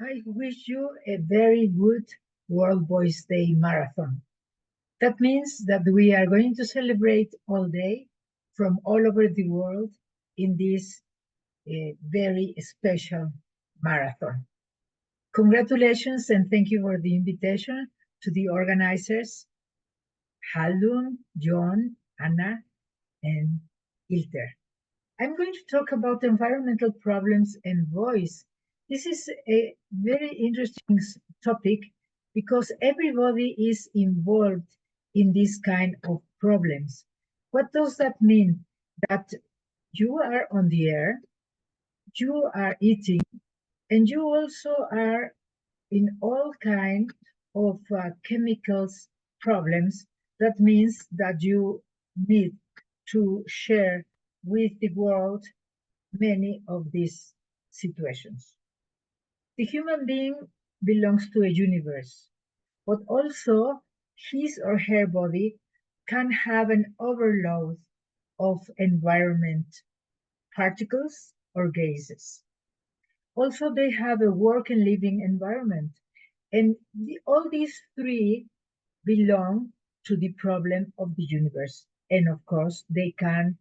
I wish you a very good World Voice Day Marathon. That means that we are going to celebrate all day from all over the world in this very special marathon. Congratulations and thank you for the invitation to the organizers, Haldun, John, Anna, and Ilter. I'm going to talk about environmental problems and voice. This is a very interesting topic because everybody is involved in this kind of problems. What does that mean? That you are on the air, you are eating, and you also are in all kinds of chemicals problems. That means that you need to share with the world many of these situations. The human being belongs to a universe, but also his or her body can have an overload of environment particles or gases. Also, they have a work and living environment. And all these three belong to the problem of the universe. And of course, they can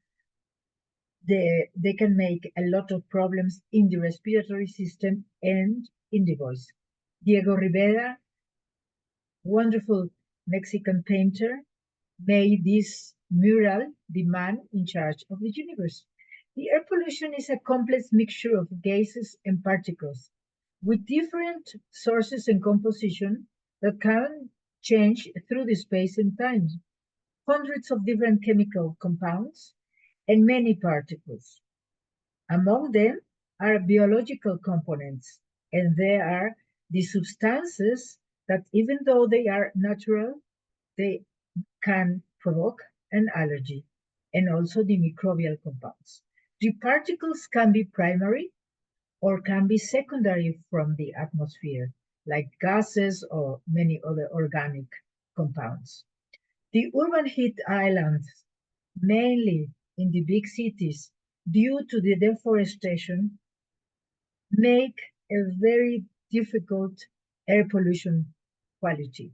make a lot of problems in the respiratory system and in the voice. Diego Rivera, wonderful Mexican painter, made this mural, The Man in Charge of the Universe. The air pollution is a complex mixture of gases and particles with different sources and composition that can change through the space and time. Hundreds of different chemical compounds and many particles. Among them are biological components, and they are the substances that, even though they are natural, they can provoke an allergy, and also the microbial compounds. The particles can be primary or can be secondary from the atmosphere, like gases or many other organic compounds. The urban heat islands, mainly in the big cities, due to the deforestation, make a very difficult air pollution quality.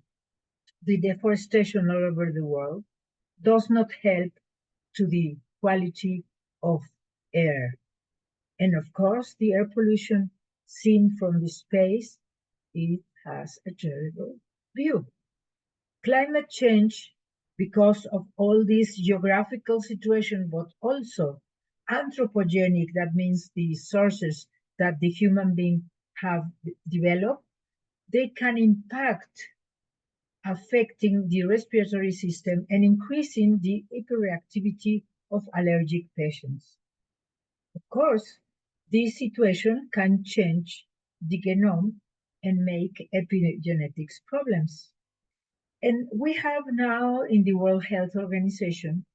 The deforestation all over the world does not help to the quality of air. And of course, the air pollution seen from the space, it has a terrible view. Climate change, because of all this geographical situation, but also anthropogenic, that means the sources that the human being have developed, they can impact affecting the respiratory system and increasing the hyperreactivity of allergic patients. Of course, this situation can change the genome and make epigenetics problems. And we have now in the World Health Organization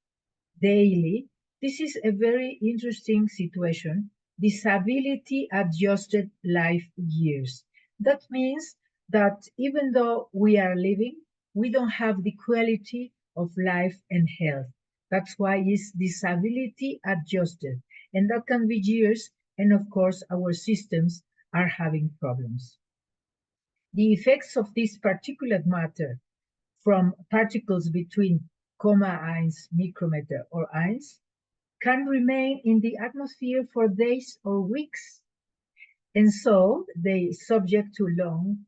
daily, this is a very interesting situation, disability adjusted life years. That means that even though we are living, we don't have the quality of life and health. That's why it's disability adjusted. And that can be years, and of course, our systems are having problems. The effects of this particulate matter from particles between 1 micrometer or 1 can remain in the atmosphere for days or weeks. And so they subject to long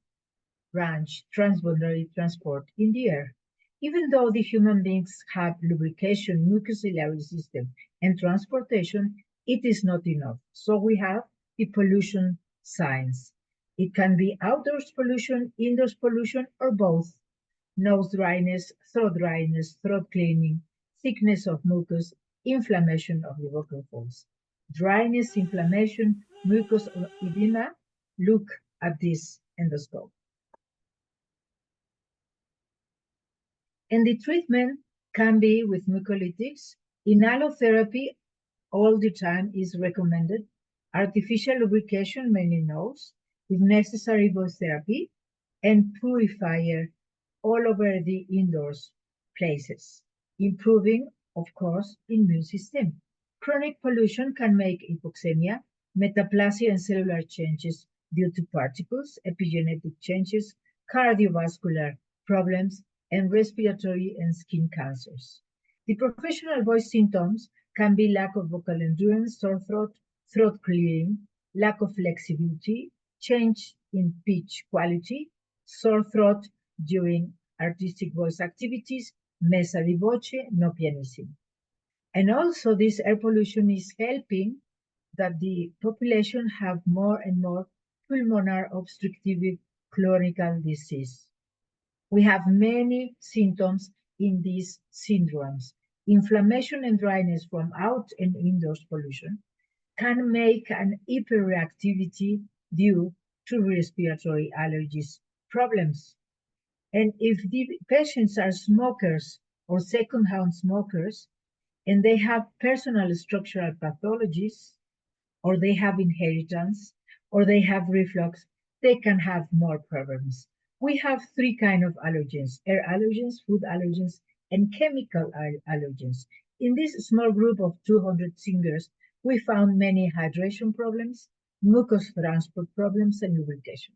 range transboundary transport in the air. Even though the human beings have lubrication, mucociliary system, and transportation, it is not enough. So we have the pollution signs. It can be outdoors pollution, indoors pollution, or both. Nose dryness, throat cleaning, thickness of mucus, inflammation of the vocal folds. Dryness, inflammation, mucus edema. Look at this endoscope. And the treatment can be with mucolytics. Inhalotherapy all the time is recommended. Artificial lubrication, many knows, with necessary voice therapy, and purifier all over the indoors places, improving, of course, immune system. Chronic pollution can make hypoxemia, metaplasia, and cellular changes due to particles, epigenetic changes, cardiovascular problems, and respiratory and skin cancers. The professional voice symptoms can be lack of vocal endurance, sore throat, throat clearing, lack of flexibility, change in pitch quality, sore throat during artistic voice activities, mesa di voce, no pianissimo. And also this air pollution is helping that the population have more and more pulmonary obstructive chronic disease. We have many symptoms in these syndromes. Inflammation and dryness from out and indoors pollution can make an hyperreactivity due to respiratory allergies problems. And if the patients are smokers or secondhand smokers, and they have personal structural pathologies, or they have inheritance, or they have reflux, they can have more problems. We have three kinds of allergens: air allergens, food allergens, and chemical allergens. In this small group of 200 singers, we found many hydration problems, mucus transport problems, and lubrication.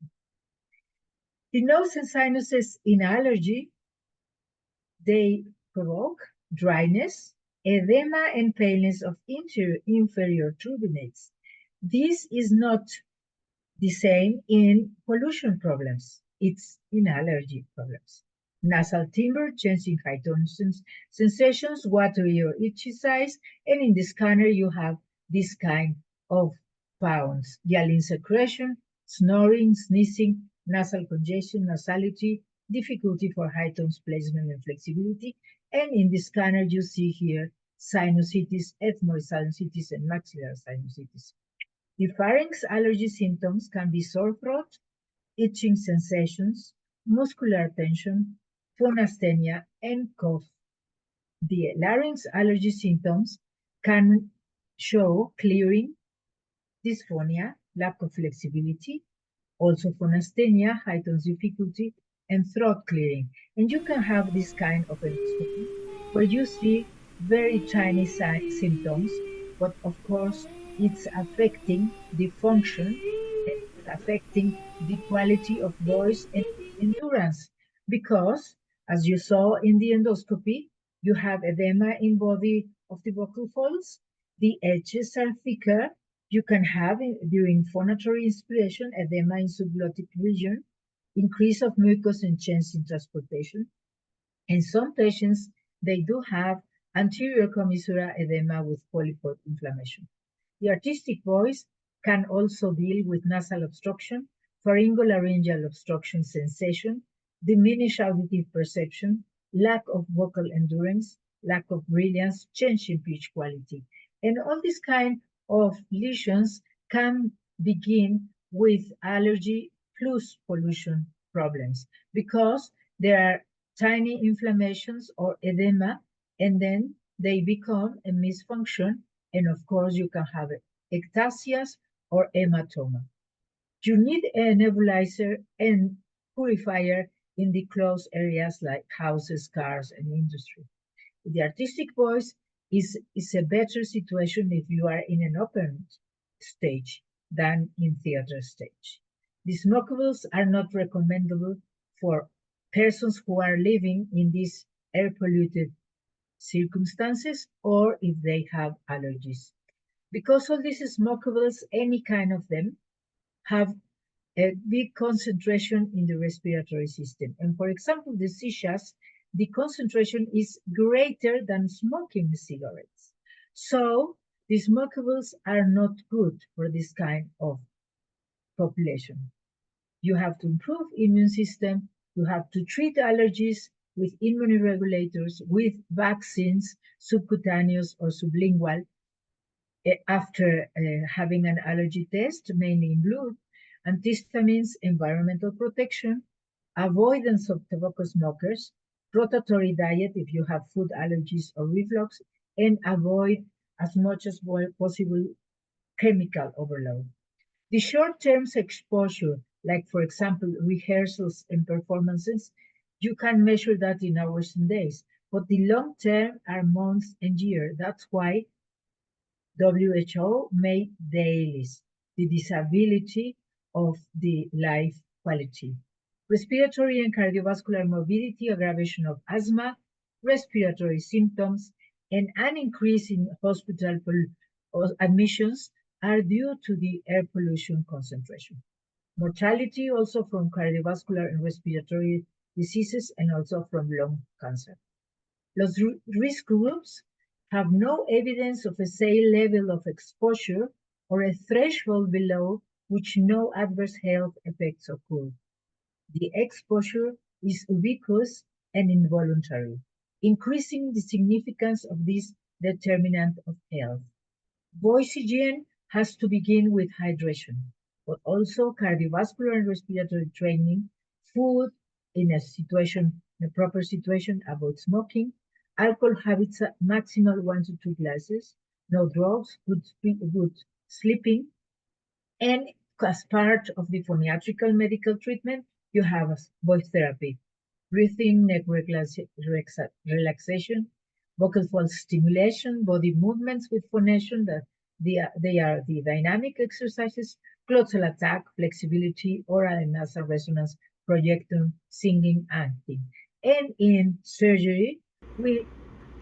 The nose and sinuses in allergy, they provoke dryness, edema, and paleness of inferior turbinates. This is not the same in pollution problems. It's in allergy problems. Nasal timbre, changing high tone sensations, watery or itchy size, and in the scanner you have this kind of sounds: yelling secretion, snoring, sneezing, nasal congestion, nasality, difficulty for high tones placement and flexibility. And in the scanner you see here sinusitis, ethmoid sinusitis, and maxillary sinusitis. The pharynx allergy symptoms can be sore throat, itching sensations, muscular tension, phonosthenia, and cough. The larynx allergy symptoms can show clearing, dysphonia, lack of flexibility, also phonosthenia, high tone difficulty, and throat clearing. And you can have this kind of endoscopy where you see very tiny symptoms, but of course it's affecting the function, it's affecting the quality of voice and endurance, because as you saw in the endoscopy, you have edema in body of the vocal folds, the edges are thicker, you can have during phonatory inspiration edema in subglottic region, increase of mucus and change in transportation. In some patients, they do have anterior commissura edema with polypod inflammation. The artistic voice can also deal with nasal obstruction, pharyngolaryngeal obstruction sensation, diminished auditive perception, lack of vocal endurance, lack of brilliance, change in pitch quality. And all these kind of lesions can begin with allergy plus pollution problems, because there are tiny inflammations or edema, and then they become a misfunction, and of course you can have ectasias or hematoma. You need a nebulizer and purifier in the closed areas like houses, cars, and industry. The artistic voice is a better situation if you are in an open stage than in theater stage. The smokables are not recommendable for persons who are living in these air polluted circumstances or if they have allergies. Because all these smokables, any kind of them, have a big concentration in the respiratory system. And for example, the sishas, the concentration is greater than smoking cigarettes. So the smokables are not good for this kind of population. You have to improve immune system, you have to treat allergies with immunoregulators, with vaccines, subcutaneous or sublingual, after having an allergy test, mainly in blood, antihistamines, environmental protection, avoidance of tobacco smokers, rotatory diet if you have food allergies or reflux, and avoid as much as possible chemical overload. The short-term exposure, like for example, rehearsals and performances, you can measure that in hours and days, but the long-term are months and years. That's why WHO made dailies. The disability of the life quality. Respiratory and cardiovascular morbidity, aggravation of asthma, respiratory symptoms, and an increase in hospital admissions are due to the air pollution concentration. Mortality also from cardiovascular and respiratory diseases and also from lung cancer. Los risk groups have no evidence of a safe level of exposure or a threshold below which no adverse health effects occur. The exposure is ubiquitous and involuntary, increasing the significance of this determinant of health. Voice hygiene has to begin with hydration, but also cardiovascular and respiratory training, food in a proper situation, avoid smoking, alcohol habits maximal 1 to 2 glasses, no drugs, good sleeping, and as part of the phoniatrical medical treatment, you have voice therapy, breathing, neck relaxation, vocal fold stimulation, body movements with phonation, they are the dynamic exercises, glossal attack, flexibility, oral and nasal resonance, projectum, singing, acting. And in surgery, we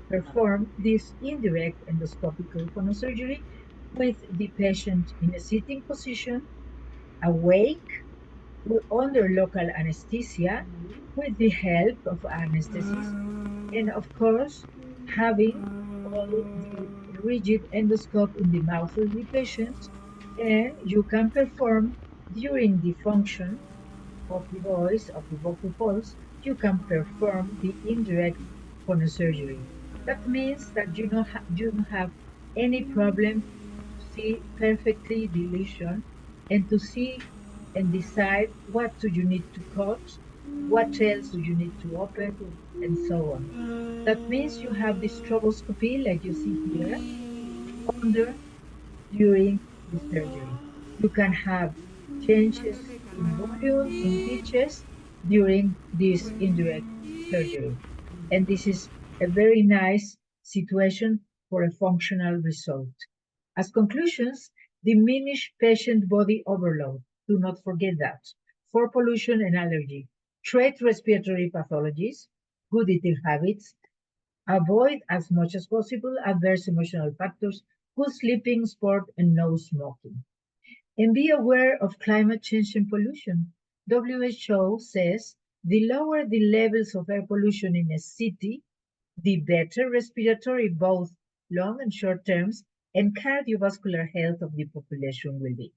perform this indirect endoscopical phonosurgery with the patient in a sitting position, awake, under local anesthesia, with the help of anesthetist, and of course, having all the rigid endoscope in the mouth of the patient, and you can perform during the function of the voice, of the vocal folds, you can perform the indirect phonosurgery. That means that you don't have any problem to see perfectly the lesion and to see and decide what do you need to cut, what else do you need to open, and so on. That means you have this stroboscopy, like you see here, under during the surgery. You can have changes in volume, in pitches during this indirect surgery. And this is a very nice situation for a functional result. As conclusions, diminish patient body overload. Do not forget that. For pollution and allergy, treat respiratory pathologies, good eating habits, avoid as much as possible adverse emotional factors, good sleeping, sport, and no smoking. And be aware of climate change and pollution. WHO says the lower the levels of air pollution in a city, the better respiratory, both long and short terms, and cardiovascular health of the population will be.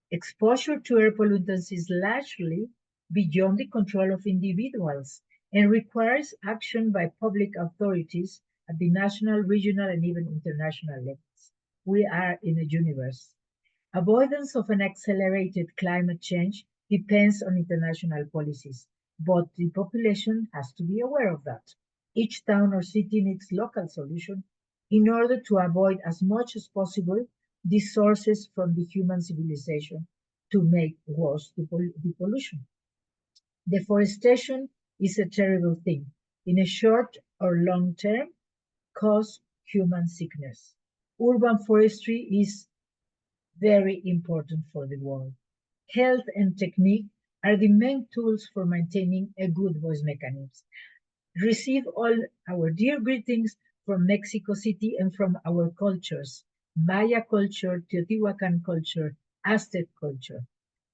Exposure to air pollutants is largely beyond the control of individuals and requires action by public authorities at the national, regional, and even international levels. We are in a universe. Avoidance of an accelerated climate change depends on international policies, but the population has to be aware of that. Each town or city needs local solution in order to avoid as much as possible the sources from the human civilization to make worse the pollution. Deforestation is a terrible thing. In a short or long term, cause human sickness. Urban forestry is very important for the world. Health and technique are the main tools for maintaining a good voice mechanism. Receive all our dear greetings from Mexico City and from our cultures, Maya culture, Teotihuacan culture, Aztec culture.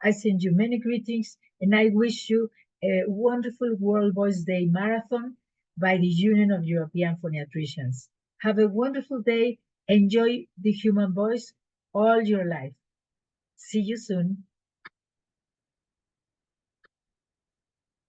I send you many greetings and I wish you a wonderful World Voice Day Marathon by the Union of European Phoniatricians. Have a wonderful day. Enjoy the human voice all your life. See you soon.